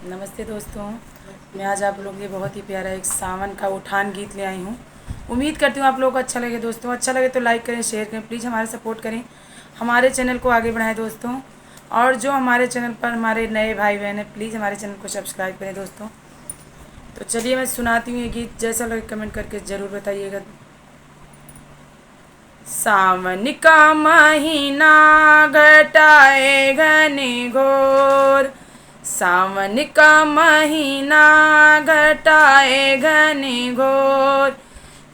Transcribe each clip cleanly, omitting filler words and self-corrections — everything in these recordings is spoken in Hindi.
नमस्ते दोस्तों, मैं आज आप लोगों के लिए बहुत ही प्यारा एक सावन का उठान गीत ले आई हूँ। उम्मीद करती हूँ आप लोगों को अच्छा लगे। दोस्तों अच्छा लगे तो लाइक करें, शेयर करें, प्लीज़ हमारे सपोर्ट करें, हमारे चैनल को आगे बढ़ाएं दोस्तों। और जो हमारे चैनल पर हमारे नए भाई बहन हैं, प्लीज़ हमारे चैनल को सब्सक्राइब करें दोस्तों। तो चलिए मैं सुनाती हूँ ये गीत, जैसा लगे कमेंट करके ज़रूर बताइएगा। सावन का महीना घटाए घने घोर, सावन का महीना घटाए घने घोर।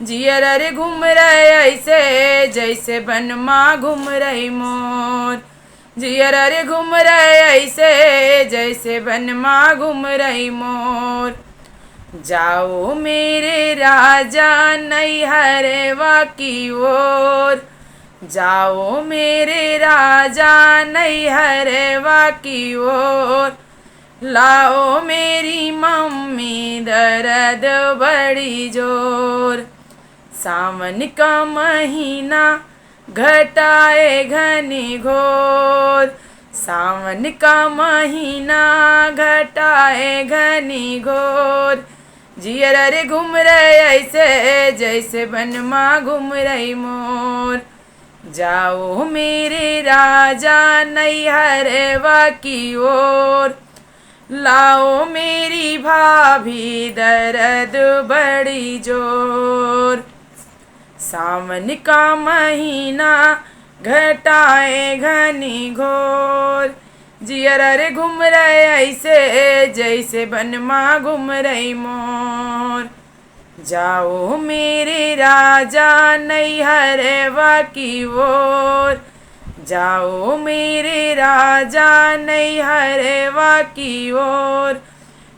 जियर रे घूम रहे ऐसे जैसे बनमा घूम रही मोर, जियर रे घूम रहे ऐसे जैसे बनमा घूम रही मोर। जाओ मेरे राजा नैहरवा की ओर, जाओ मेरे राजा नैहरवा की ओर। लाओ मेरी मम्मी दर्द बड़ी जोर। सावन का महीना घटाए घने घोर, सावन का महीना घटाए घने घोर। जियर रे घूम रहे ऐसे जैसे बनमा घूम रही मोर। जाओ मेरे राजा नैहरवा की ओर, लाओ मेरी भाभी दर्द बड़ी जोर। सावन का महीना घटाए घनी घोर, जियर रे घूम रहे ऐसे जैसे बनमा घूम रही मोर। जाओ मेरे राजा नैहरवा की ओर, जाओ मेरे राजा नैहरवा की ओर।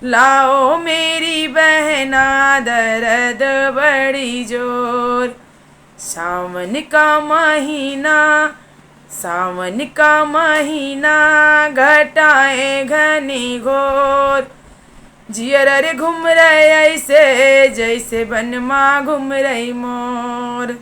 लाओ मेरी बहना दर्द बड़ी जोर। सावन का महीना, सावन का महीना घटाए घने घोर। जियर रे घूम रहे ऐसे जैसे बनमा घूम रही मोर।